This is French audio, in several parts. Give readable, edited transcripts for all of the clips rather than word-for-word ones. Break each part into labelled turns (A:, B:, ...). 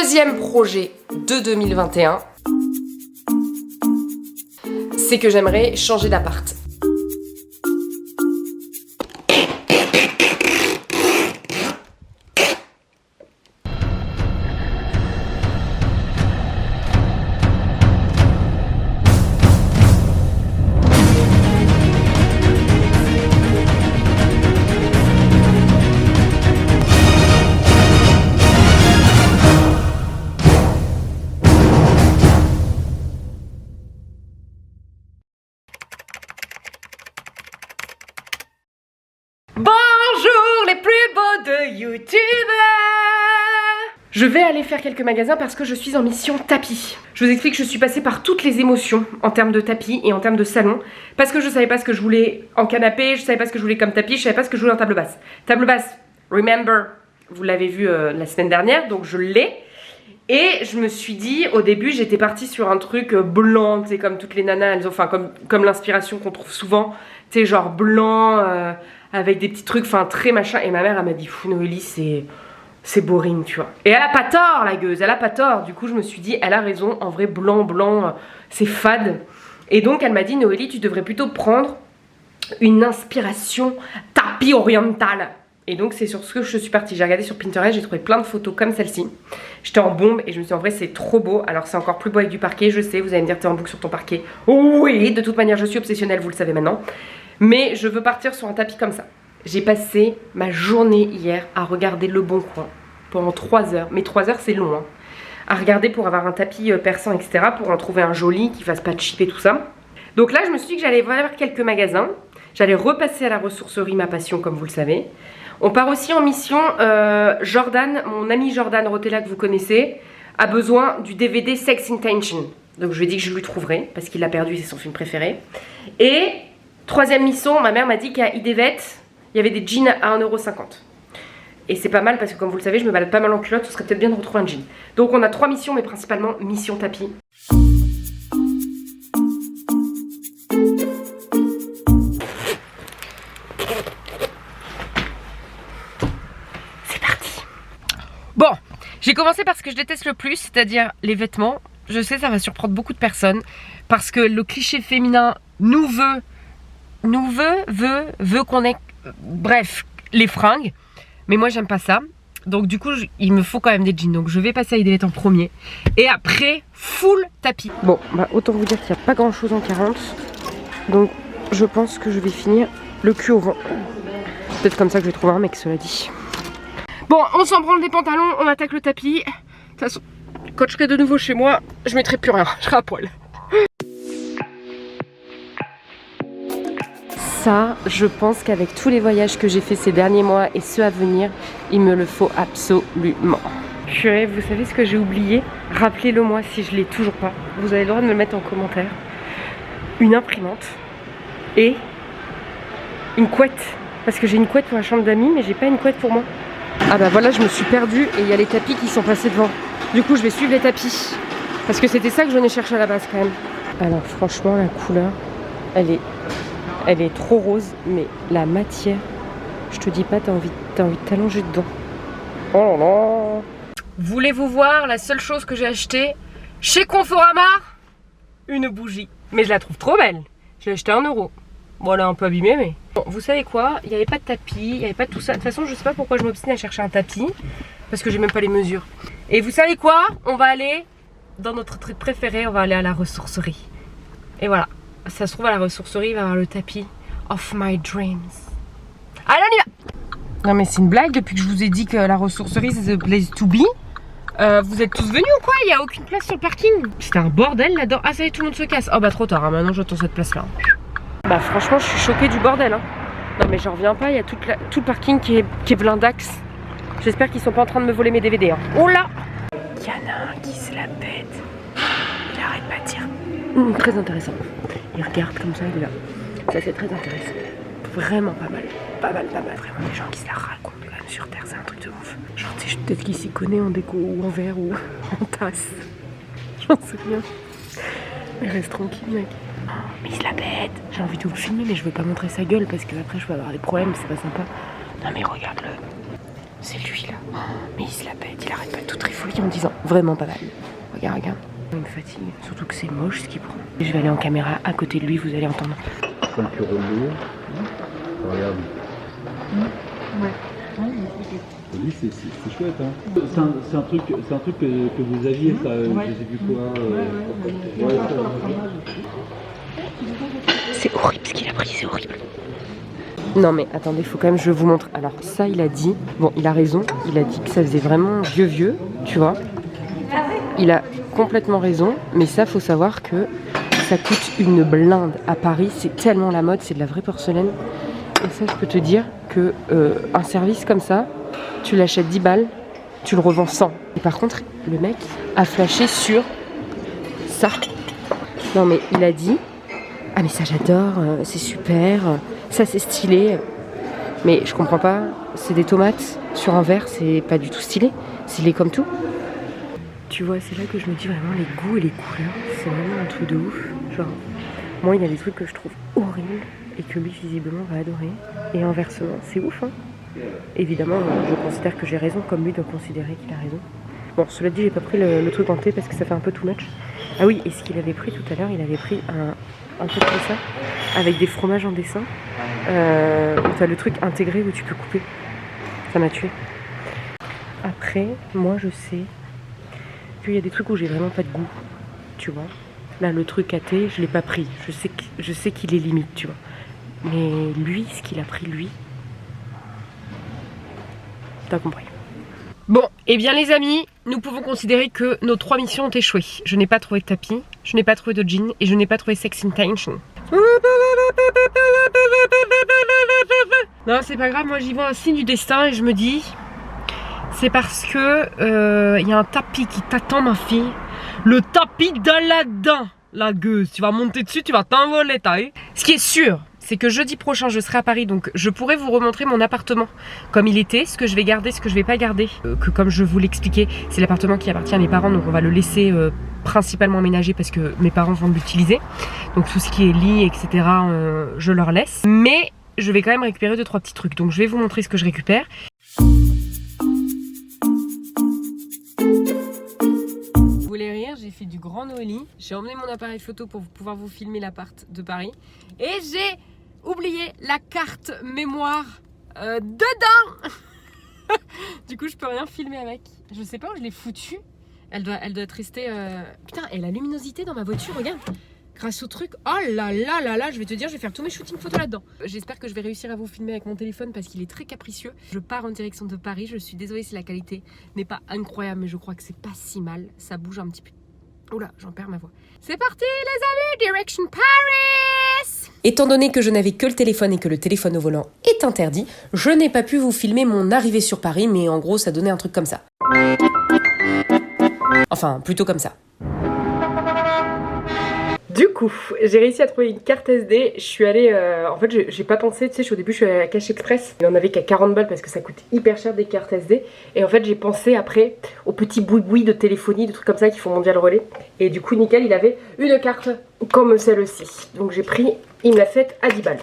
A: deuxième projet de 2021, c'est que j'aimerais changer d'appart. Bonjour les plus beaux de YouTube. Je vais aller faire quelques magasins parce que je suis en mission tapis. Je vous explique que je suis passée par toutes les émotions en termes de tapis et en termes de salon. Parce que je savais pas ce que je voulais en canapé, je savais pas ce que je voulais comme tapis, je savais pas ce que je voulais en table basse. Table basse, remember, vous l'avez vu la semaine dernière, donc je l'ai. Et je me suis dit, au début j'étais partie sur un truc blanc, tu sais, comme toutes les nanas, elles ont, enfin comme l'inspiration qu'on trouve souvent, tu sais, genre blanc, avec des petits trucs, enfin très machin. Et ma mère elle m'a dit, fou Noélie, c'est boring, tu vois. Et elle a pas tort la gueuse, elle a pas tort. Du coup je me suis dit, elle a raison, en vrai blanc, c'est fade. Et donc elle m'a dit, Noélie, tu devrais plutôt prendre une inspiration tapis oriental. Et donc c'est sur ce que je suis partie. J'ai regardé sur Pinterest, j'ai trouvé plein de photos comme celle-ci. J'étais en bombe et je me suis dit en vrai c'est trop beau. Alors c'est encore plus beau avec du parquet, je sais, vous allez me dire t'es en boucle sur ton parquet. Oui, de toute manière je suis obsessionnelle, vous le savez maintenant. Mais je veux partir sur un tapis comme ça. J'ai passé ma journée hier à regarder Le Bon Coin pendant 3 heures. Mais 3 heures c'est long hein. À regarder pour avoir un tapis perçant etc. Pour en trouver un joli qui fasse pas de chip et tout ça. Donc là je me suis dit que j'allais voir quelques magasins. J'allais repasser à la ressourcerie, ma passion comme vous le savez. On part aussi en mission, Jordan, mon ami Jordan Rotella que vous connaissez, a besoin du DVD Sex Intention. Donc je lui ai dit que je lui trouverai, parce qu'il l'a perdu, c'est son film préféré. Et troisième mission, ma mère m'a dit qu'à Idevet, il y avait des jeans à 1,50 €. Et c'est pas mal parce que comme vous le savez, je me balade pas mal en culotte, ce serait peut-être bien de retrouver un jean. Donc on a 3 missions, mais principalement mission tapis. Bon, j'ai commencé par ce que je déteste le plus, c'est-à-dire les vêtements. Je sais, ça va surprendre beaucoup de personnes, parce que le cliché féminin nous veut qu'on ait, bref, les fringues. Mais moi, j'aime pas ça. Donc du coup, il me faut quand même des jeans. Donc je vais passer à Idelet en premier. Et après, full tapis. Bon, bah autant vous dire qu'il n'y a pas grand-chose en 40. Donc je pense que je vais finir le cul au vent. Peut-être comme ça que je vais trouver un mec, cela dit. Bon, on s'en branle des pantalons, on attaque le tapis. De toute façon, quand je serai de nouveau chez moi, je mettrai plus rien, je serai à poil. Ça, je pense qu'avec tous les voyages que j'ai fait ces derniers mois et ceux à venir, il me le faut absolument. Purée, vous savez ce que j'ai oublié? Rappelez-le moi si je l'ai toujours pas. Vous avez le droit de me le mettre en commentaire. Une imprimante et une couette. Parce que j'ai une couette pour la chambre d'amis, mais j'ai pas une couette pour moi. Ah bah voilà, je me suis perdue et il y a les tapis qui sont passés devant. Du coup je vais suivre les tapis. Parce que c'était ça que je venais chercher à la base quand même. Alors franchement la couleur, elle est trop rose. Mais la matière, je te dis pas, t'as envie de t'allonger dedans. Oh là là. Voulez-vous voir la seule chose que j'ai achetée chez Conforama? Une bougie. Mais je la trouve trop belle. Je l'ai achetée 1 €. Bon, elle est un peu abîmée, mais... Bon, vous savez quoi? Il n'y avait pas de tapis, il n'y avait pas de tout ça. De toute façon, je sais pas pourquoi je m'obstine à chercher un tapis. Parce que j'ai même pas les mesures. Et vous savez quoi? On va aller dans notre truc préféré, on va aller à la ressourcerie. Et voilà. Ça se trouve à la ressourcerie, il va y avoir le tapis of my dreams. Allez, on y va! Non mais c'est une blague, depuis que je vous ai dit que la ressourcerie c'est the place to be. Vous êtes tous venus ou quoi? Il n'y a aucune place sur le parking. C'était un bordel là-dedans. Ah ça y est, tout le monde se casse. Oh bah trop tard, hein. Maintenant j'attends cette place là. Bah franchement je suis choquée du bordel hein. Non mais j'en reviens pas, il y a tout le parking qui est blindax. J'espère qu'ils sont pas en train de me voler mes DVD hein. Oh là! Il y en a un qui se la pète. Il arrête pas de dire. Très intéressant. Il regarde comme ça, il est là. Ça c'est très intéressant. Vraiment pas mal. Pas mal. Vraiment des gens qui se la racontent quand même sur Terre, c'est un truc de ouf. Genre tu sais, peut-être qu'il s'y connaît en déco ou en verre ou en tasse. J'en sais rien. Mais reste tranquille mec. Oh, mais il se la pète. J'ai envie de vous filmer mais je veux pas montrer sa gueule parce que après je peux avoir des problèmes, c'est pas sympa. Non mais regarde-le. C'est lui là. Oh, mais il se la pète, il arrête pas de tout trifouiller en disant vraiment pas mal. Regarde, regarde. Il me fatigue, surtout que c'est moche ce qu'il prend. Je vais aller en caméra à côté de lui, vous allez entendre.
B: 5 €. Regarde.
C: Ouais.
B: Oui, c'est chouette, hein. C'est un truc que vous aviez, ça, je sais plus quoi.
A: C'est horrible ce qu'il a pris, c'est horrible. Non mais attendez, faut quand même, je vous montre. Alors ça, il a dit, bon, il a raison, il a dit que ça faisait vraiment vieux, tu vois. Il a complètement raison, mais ça, faut savoir que ça coûte une blinde à Paris. C'est tellement la mode, c'est de la vraie porcelaine. Et ça, je peux te dire que un service comme ça, tu l'achètes 10 balles, tu le revends 100. Et par contre, le mec a flashé sur ça. Non mais il a dit, ah mais ça j'adore, c'est super, ça c'est stylé. Mais je comprends pas, c'est des tomates sur un verre, c'est pas du tout stylé. Stylé comme tout. Tu vois, c'est là que je me dis vraiment les goûts et les couleurs, c'est vraiment un truc de ouf. Genre, moi il y a des trucs que je trouve horribles et que lui visiblement va adorer. Et inversement, c'est ouf hein. Évidemment, je considère que j'ai raison, comme lui doit considérer qu'il a raison. Bon, cela dit, j'ai pas pris le truc en thé parce que ça fait un peu too much. Ah oui, et ce qu'il avait pris tout à l'heure, il avait pris un truc comme ça, avec des fromages en dessin, où t'as le truc intégré où tu peux couper. Ça m'a tué. Après, moi je sais qu'il y a des trucs où j'ai vraiment pas de goût, tu vois. Là, le truc à thé, je l'ai pas pris. Je sais qu'il est limite, tu vois. Mais lui, ce qu'il a pris, lui, t'as compris. Bon, et bien les amis, nous pouvons considérer que nos 3 missions ont échoué. Je n'ai pas trouvé de tapis, je n'ai pas trouvé de jean et je n'ai pas trouvé Sex Intention. Non, c'est pas grave, moi j'y vois un signe du destin et je me dis, c'est parce que y a un tapis qui t'attend ma fille. Le tapis d'Aladin, la gueuse. Tu vas monter dessus, tu vas t'envoler, t'as vu. Ce qui est sûr, c'est que jeudi prochain je serai à Paris, donc je pourrai vous remontrer mon appartement comme il était, ce que je vais garder, ce que je vais pas garder. Que comme je vous l'expliquais, c'est l'appartement qui appartient à mes parents, donc on va le laisser principalement aménagé parce que mes parents vont l'utiliser. Donc tout ce qui est lit, etc., je leur laisse. Mais je vais quand même récupérer 2-3 petits trucs, donc je vais vous montrer ce que je récupère. Vous voulez rire, j'ai fait du grand Noélie. J'ai emmené mon appareil photo pour pouvoir vous filmer l'appart de Paris. Et j'ai oublié la carte mémoire dedans. Du coup, je peux rien filmer avec. Je sais pas où je l'ai foutue. Elle doit être restée... Putain, et la luminosité dans ma voiture, regarde. Grâce au truc, oh là là là là, je vais te dire, je vais faire tous mes shootings photos là-dedans. J'espère que je vais réussir à vous filmer avec mon téléphone parce qu'il est très capricieux. Je pars en direction de Paris, je suis désolée si la qualité n'est pas incroyable, mais je crois que c'est pas si mal. Ça bouge un petit peu. Oula, j'en perds ma voix. C'est parti les amis, direction Paris! Étant donné que je n'avais que le téléphone et que le téléphone au volant est interdit, je n'ai pas pu vous filmer mon arrivée sur Paris, mais en gros ça donnait un truc comme ça. Enfin, plutôt comme ça. Du coup, j'ai réussi à trouver une carte SD. Je suis allée, en fait j'ai pas pensé, tu sais, au début je suis allée à la Cash Express. Il en avait qu'à 40 balles parce que ça coûte hyper cher des cartes SD. Et en fait j'ai pensé après aux petits boui-boui de téléphonie, des trucs comme ça qui font mondial relais. Et du coup nickel, il avait une carte comme celle-ci. Donc j'ai pris, il me l'a faite à 10 balles.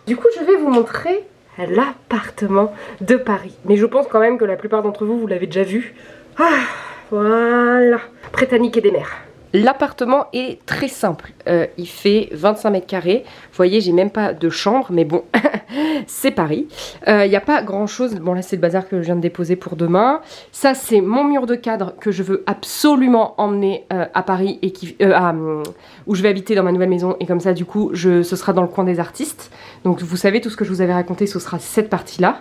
A: Du coup je vais vous montrer l'appartement de Paris. Mais je pense quand même que la plupart d'entre vous, vous l'avez déjà vu. Ah, voilà, prêt à niquer des mers. L'appartement est très simple, il fait 25 mètres carrés, vous voyez j'ai même pas de chambre mais bon c'est Paris, il n'y a pas grand chose, bon là c'est le bazar que je viens de déposer pour demain, ça c'est mon mur de cadre que je veux absolument emmener à Paris et qui, où je vais habiter dans ma nouvelle maison et comme ça du coup ce sera dans le coin des artistes, donc vous savez tout ce que je vous avais raconté ce sera cette partie là,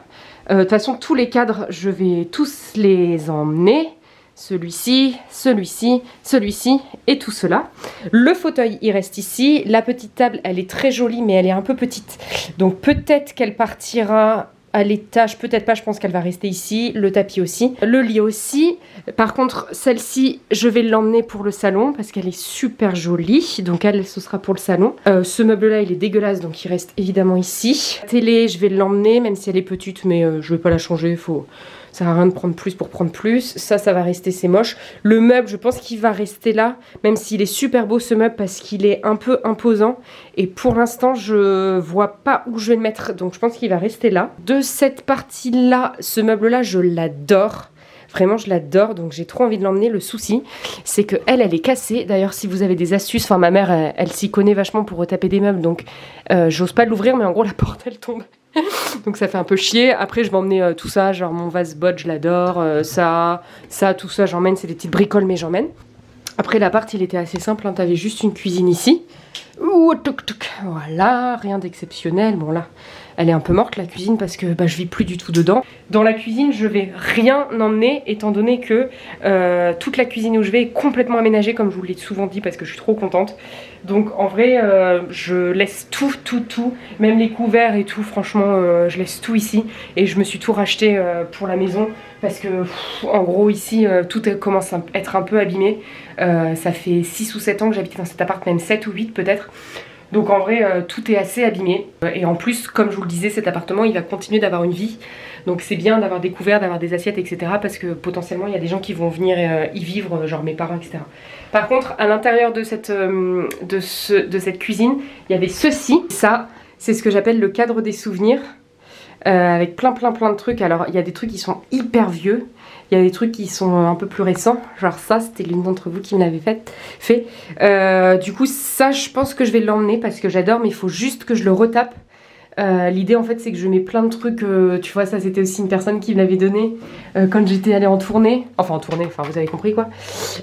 A: de toute façon tous les cadres je vais tous les emmener. Celui-ci, celui-ci, celui-ci et tout cela. Le fauteuil, il reste ici. La petite table, elle est très jolie, mais elle est un peu petite. Donc peut-être qu'elle partira à l'étage, peut-être pas, je pense qu'elle va rester ici. Le tapis aussi, le lit aussi. Par contre, celle-ci, je vais l'emmener pour le salon parce qu'elle est super jolie. Donc elle, ce sera pour le salon. Ce meuble-là, il est dégueulasse, donc il reste évidemment ici. La télé, je vais l'emmener, même si elle est petite, mais je vais pas la changer, faut... Ça sert à rien de prendre plus pour prendre plus. Ça va rester, c'est moche. Le meuble, je pense qu'il va rester là, même s'il est super beau ce meuble parce qu'il est un peu imposant. Et pour l'instant, je vois pas où je vais le mettre, donc je pense qu'il va rester là. De cette partie-là, ce meuble-là, je l'adore. Vraiment, je l'adore, donc j'ai trop envie de l'emmener. Le souci, c'est que elle est cassée. D'ailleurs, si vous avez des astuces, enfin ma mère, elle s'y connaît vachement pour retaper des meubles, donc j'ose pas l'ouvrir, mais en gros, la porte, elle tombe. Donc ça fait un peu chier. Après, je vais emmener tout ça, genre mon vase bot, je l'adore. Ça, tout ça, j'emmène. C'est des petites bricoles, mais j'emmène. Après, l'appart, il était assez simple. Hein. T'avais juste une cuisine ici. Ouh, toc, toc. Voilà, rien d'exceptionnel. Bon, là, elle est un peu morte, la cuisine, parce que je vis plus du tout dedans. Dans la cuisine, je vais rien emmener, étant donné que toute la cuisine où je vais est complètement aménagée, comme je vous l'ai souvent dit, parce que je suis trop contente. Donc, en vrai, je laisse tout, même les couverts et tout. Franchement, je laisse tout ici. Et je me suis tout racheté pour la maison, parce que, en gros, ici, tout commence à être un peu abîmé. Ça fait 6 ou 7 ans que j'habite dans cet appart, même 7 ou 8 peut-être. Donc en vrai, tout est assez abîmé. Et en plus, comme je vous le disais, cet appartement, il va continuer d'avoir une vie. Donc c'est bien d'avoir des couverts, d'avoir des assiettes, etc. Parce que potentiellement, il y a des gens qui vont venir y vivre, genre mes parents, etc. Par contre, à l'intérieur de cette cuisine, il y avait ceci. Ça, c'est ce que j'appelle le cadre des souvenirs. Avec plein de trucs. Alors, il y a des trucs qui sont hyper vieux. Il y a des trucs qui sont un peu plus récents. Genre ça, c'était l'une d'entre vous qui me l'avait fait. Du coup, ça, je pense que je vais l'emmener parce que j'adore, mais il faut juste que je le retape. L'idée, en fait, c'est que je mets plein de trucs. Tu vois, ça, c'était aussi une personne qui me l'avait donné quand j'étais allée en tournée. Enfin, vous avez compris, quoi.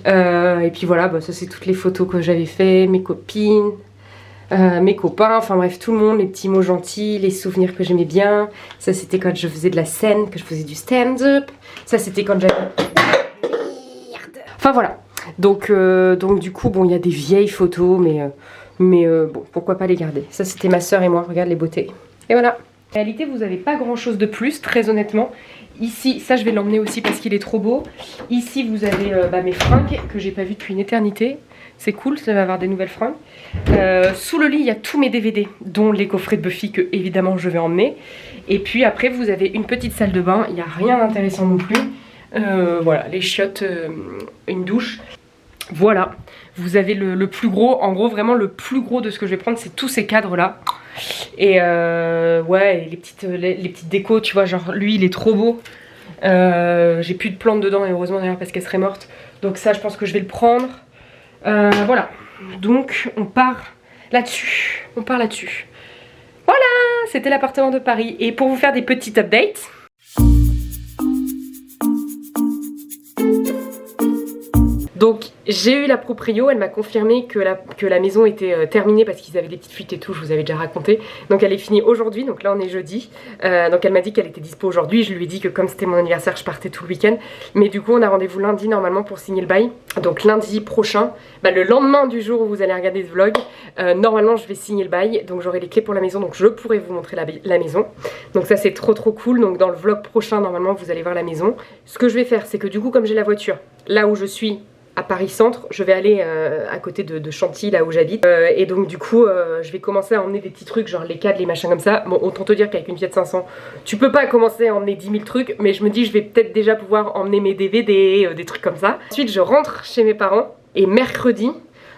A: Et puis voilà, ça, c'est toutes les photos que j'avais fait, mes copines. Mes copains, enfin bref, tout le monde, les petits mots gentils, les souvenirs que j'aimais bien. Ça, c'était quand je faisais de la scène, que je faisais du stand-up. Ça, c'était quand j'avais... Enfin voilà. Donc du coup, bon, il y a des vieilles photos, mais bon, pourquoi pas les garder. Ça, c'était ma soeur et moi, regarde les beautés. Et voilà. En réalité, vous n'avez pas grand-chose de plus, très honnêtement. Ici, ça, je vais l'emmener aussi parce qu'il est trop beau. Ici, vous avez mes fringues que j'ai pas vues depuis une éternité. C'est cool, ça va avoir des nouvelles fringues. Sous le lit, il y a tous mes DVD, dont les coffrets de Buffy que évidemment je vais emmener. Et puis après, vous avez une petite salle de bain. Il n'y a rien d'intéressant non plus. Voilà, les chiottes, une douche. Voilà, vous avez le plus gros. En gros, vraiment le plus gros de ce que je vais prendre, c'est tous ces cadres-là. Et ouais, les petites décos, tu vois, genre lui, il est trop beau. J'ai plus de plantes dedans, et heureusement d'ailleurs parce qu'elle serait morte. Donc ça, je pense que je vais le prendre. Voilà, donc on part là-dessus. Voilà, c'était l'appartement de Paris. Et pour vous faire des petites updates, donc j'ai eu la proprio, elle m'a confirmé que la maison était terminée parce qu'ils avaient des petites fuites et tout, je vous avais déjà raconté. Donc elle est finie aujourd'hui, donc là on est jeudi. Donc elle m'a dit qu'elle était dispo aujourd'hui, je lui ai dit que comme c'était mon anniversaire, je partais tout le week-end. Mais du coup on a rendez-vous lundi normalement pour signer le bail. Donc lundi prochain, le lendemain du jour où vous allez regarder ce vlog, normalement je vais signer le bail. Donc j'aurai les clés pour la maison, donc je pourrai vous montrer la maison. Donc ça c'est trop cool, donc dans le vlog prochain normalement vous allez voir la maison. Ce que je vais faire, c'est que du coup comme j'ai la voiture, là où je suis, à Paris Centre, je vais aller à côté de Chantilly, là où j'habite. Et donc du coup, je vais commencer à emmener des petits trucs, genre les cadres, les machins comme ça. Bon, autant te dire qu'avec une Fiat 500, tu peux pas commencer à emmener 10 000 trucs, mais je me dis je vais peut-être déjà pouvoir emmener mes DVD, des trucs comme ça. Ensuite, je rentre chez mes parents et mercredi,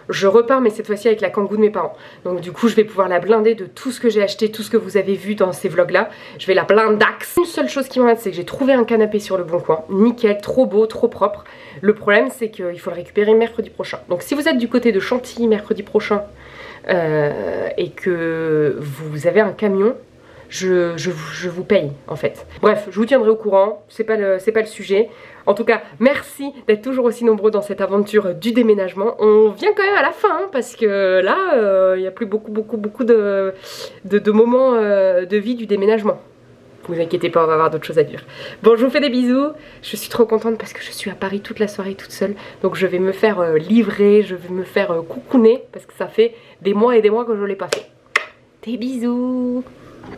A: je repars, mais cette fois-ci avec la Kangoo de mes parents. Donc du coup, je vais pouvoir la blinder de tout ce que j'ai acheté, tout ce que vous avez vu dans ces vlogs-là. Je vais la blindax. Une seule chose qui m'embête, c'est que j'ai trouvé un canapé sur le Bon Coin. Nickel, trop beau, trop propre. Le problème, c'est qu'il faut le récupérer mercredi prochain. Donc si vous êtes du côté de Chantilly mercredi prochain et que vous avez un camion, je vous paye en fait. Bref, je vous tiendrai au courant, c'est pas le sujet. En tout cas, merci d'être toujours aussi nombreux dans cette aventure du déménagement. On vient quand même à la fin, hein, parce que là, il n'y a plus beaucoup de moments de vie du déménagement. Vous inquiétez pas, on va avoir d'autres choses à dire. Bon, je vous fais des bisous. Je suis trop contente parce que je suis à Paris toute la soirée toute seule. Donc je vais me faire livrer, je vais me faire coucouner parce que ça fait des mois et des mois que je ne l'ai pas fait. Des bisous.